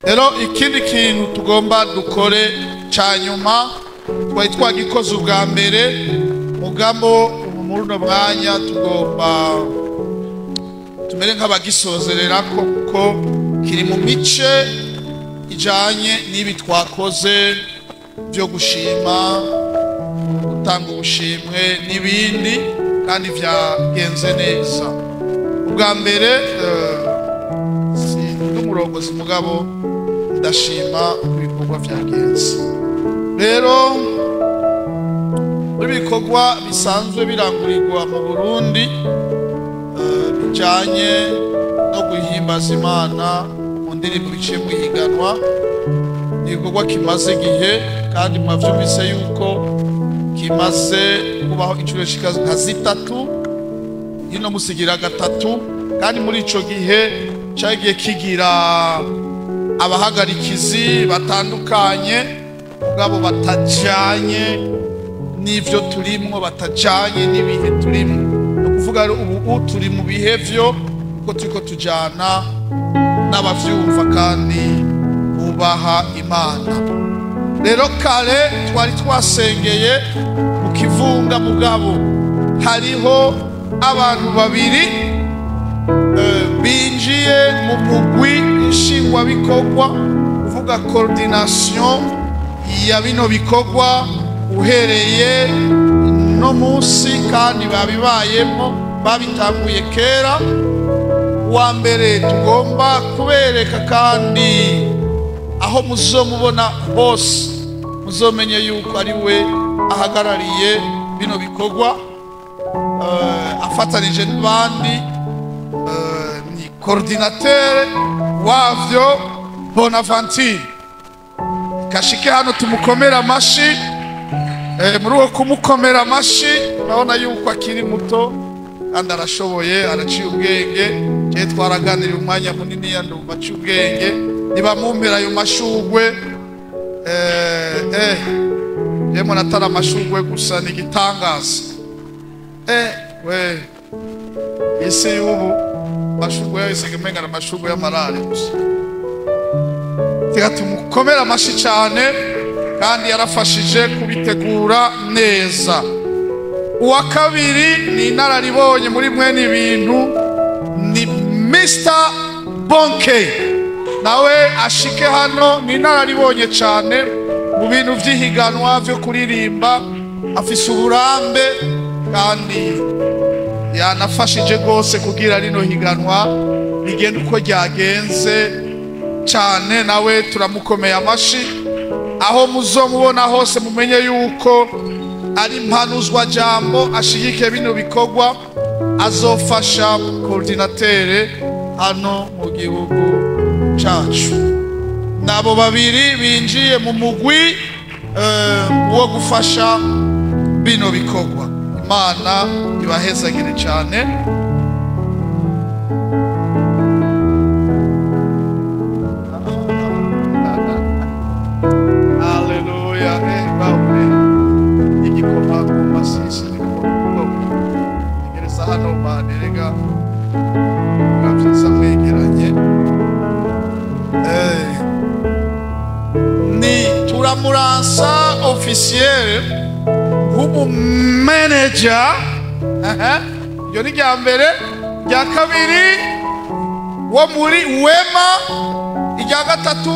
Rero ikindi kintu tugomba dukore cyanyuma twari twagikoze ubwa mbere mugamo muri no mwanya tugomba tumere nk'abagisozerera ko kiri mu mice ijanye n'ibi twakoze byo gushima gutanga ubushimwe n'ibindi kandi byagenze neza. Ubwa mbere si n'umurongozi mugabo ndashima ibikorwa byagenze. Rero muri bikorwa bisanzwe birangurirwa mu Burundi bijanye no guhimbaza Imana mu ndirimbo biciye mu higanwa, igikorwa kimaze igihe kandi mwavyumvise yuko kimaze kubaho inshuro nka zitatu, ino musigira gatatu, kandi muri ico gihe cyagiye kigira abahagarikizi batandukanye ngabo batajanye n'ivyo turimwo, batajanye n'ibihe turimwo. No kuvuga ubu turi mu bihe vyo uko turiko tujana n'abavyumva kandi bubaha Imana. Rero kare twari twasengeye mu Kivunga mugabo hariho abantu babiri binjiye mu mugwi nshingwa bikorwa, uvuga coordination ya bino bikorwa uhereye no munsi, kandi babibayemo babitanguye kera. Wa mbere tugomba kubereka kandi aho muzomubona hose muzomenye yuko ari we ahagarariye bino bikorwa afatanije n'abandi ni coordinateur wavyo Bonaventure. Kashike hano tumukomera amashi. Muri uwo kumukomera amashi urabona yuko akiri muto kandi arashoboye, araciye ubwenge. Je twaraganiriye umwanya munini yandumva aciye ubwenge, nibamumpera ayo mashugwe yemo natara amashugwe gusa ni gitangaza. We isi y'ubu mashugwe yose ngengana amashugwe y'amarare gusa. Tumukomera amashi cyane kandi yarafashije kubitegura neza. Uwa kabiri ni inararibonye muri mwene ibintu ni Mr. Bonke, nawe ashike hano ni inararibonye cyane mu bintu by'ihiganwa byo kuririmba, afise uburambe kandi yanafashije gose kugira rino higanwa rigenda uko ryagenze cyane. Nawe turamukomeye amashi. Aho muzomubona hose mumenye yuko ari impanuzwa jambo ashigike bino bikorwa, azofasha coordinateur hano mu gihugu cacu. Nabo babiri binjiye mu mugwi wo gufasha bino bikorwa. Imana ibahezagire cyane. Muransa officiel nk'umu manager, iyo ni rya mbere. Rya kabiri wo muri Wema. Irya gatatu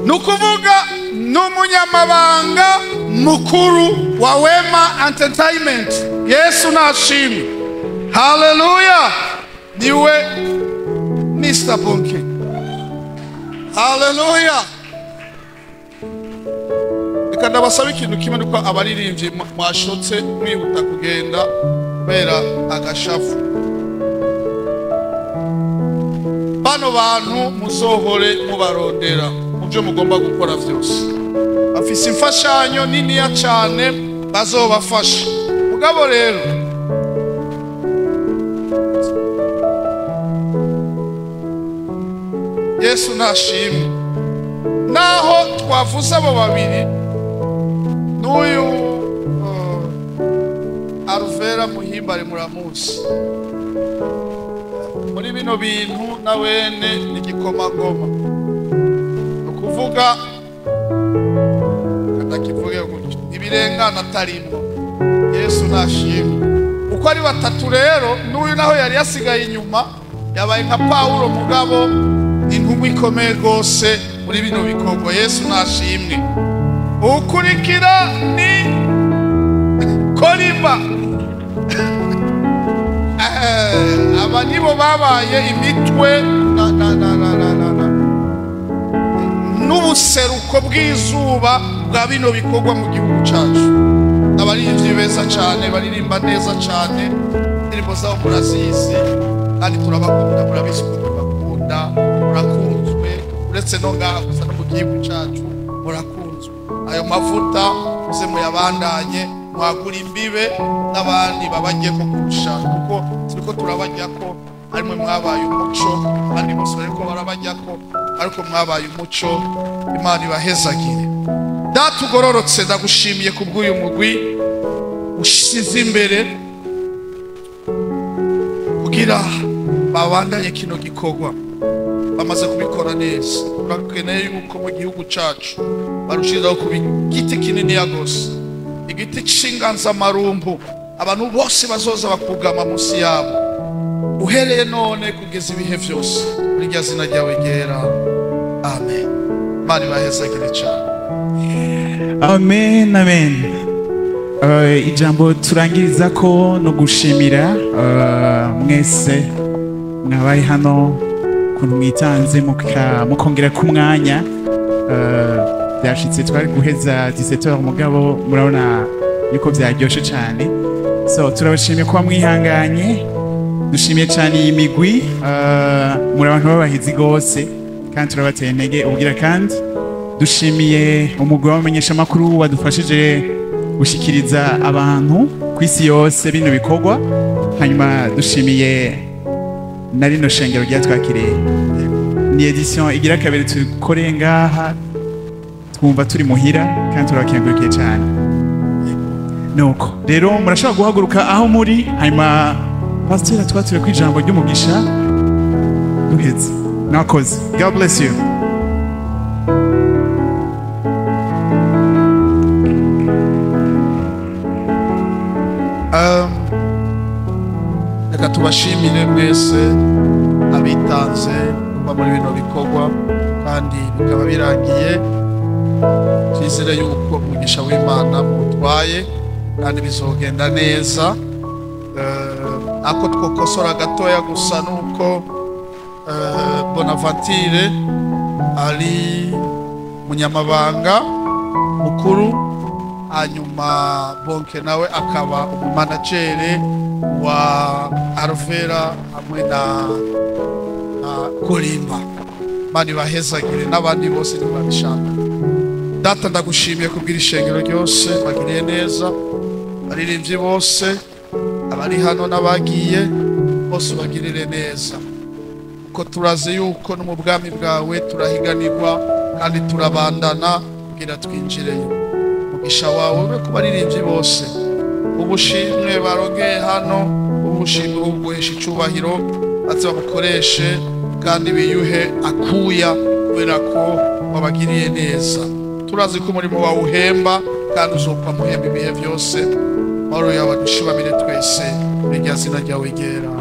nukuvuga n'umunyamabanga mukuru wa Wema Entertainment. Yesu nashimwe. Hallelujah. Niwe Mr. Bonke. Hallelujah. Reka ndabasaba ikintu kimwe, nuko abaririmbye mwashotse mwihuta kugenda kubera agashafu. Bano bantu muzohore mubarondera mu byo mugomba gukora byose. Bafise imfashanyo nini ya cyane bazobafasha. Mugabo rero Yesu nashimwe. Naho twavuze abo babiri n'uyu Alvera Muhimbare muramuzi muri bino bintu na wene ni gikomagoma ukuvuga katakivuge gutyo ibirengana atarimo Yesu nashimwe uko ari batatu rero n'uyu naho yari yasigaye inyuma yabaye nka Paulo mugabo intumwa ikomeye gose muri bino bikorwa Yesu nashimwe ukurikira ni Kolimba aba nibo babaye imitwe n'ubuseruko bw'izuba bwa bino bikorwa mu gihugu cyacu abaririmbyi beza cyane baririmba neza cyane indirimbo zabo murazizi kandi turabakunda murabizi ko tubakunda murakunzwe uretse no ngaha gusa no mu gihugu cyacu murakunzwe ayo mavuta muze muyabandanye mwagura imbibe n'abandi babagiye ko kurusha kuko turiko turabajya ko arimwe mwabaye umuco abandi bose bariko barabajya ko ariko mwabaye umuco Imana ibahezagire datugororotse ndagushimiye kubw'uyu mugwi ushize imbere kugira babandanye kino gikorwa bamaze kubikora neza turakeneye yuko mu gihugu cyacu barushirizaho kuba igiti kinini yagose igiti cy'inganzamarumbu abantu bose bazoza bakugama munsi yabo uhereye none kugeza ibihe byose muri rya zina ryawe ryera amen Imana ibahezagire cyane amen amen ijambo turangiriza ko no gushimira mwese mwabaye hano kuntu mwitanze mukongera ku mwanya byashitse twari guheza 17h mugabo murabona yuko byaryoshe cyane so turabashimiye kuba mwihanganye dushimiye cyane iyi migwi muri abantu babahizi gose kandi turabateye intege ubugira kandi dushimiye umugwi w'abamenyesha makuru wadufashije gushikiriza abantu kwisi yose bino bikorwa hanyuma dushimiye na rino shengero ryatwakiriye ni edition igira kabiri tukore ngaha twumva turi muhira kandi turakengurukiye cyane nuko rero murashobora guhaguruka aho muri hanyuma pasiteri twatuye ku ijambo ry'umugisha duheze nakoze God bless you reka tubashimire mwese abitanze kuba muri bino bikorwa kandi bikaba birangiye twizere yuko umugisha w'Imana mutwaye kandi bizogenda neza ako twokosora gatoya gusa nuko Bonaventure ari munyamabanga mukuru hanyuma Bonke nawe akaba umumanagere wa Alvera hamwe na Kolimba Imana ibahezagire n'abandi bose ntibabishaka data ndagushimiye kubwira ishengero ryose bagiriye neza baririmbyi bose abari hano n'abagiye bose bagirire neza ko turaze yuko no mu bwami bwawe turahiganirwa kandi turabandana kugira twinjireyo umugisha wawe ube ku baririmbyi bose ubushimwe barogeye hano ubushimwe uguhesha icubahiro ati babukoreshe kandi biyuhe akuya kubera ko wabagiriye neza turazi ko umurimo wawe uhemba kandi uzopfa muhemba ibihe byose mahoro yawe dushibamire twese muri rya zina ryawe ryera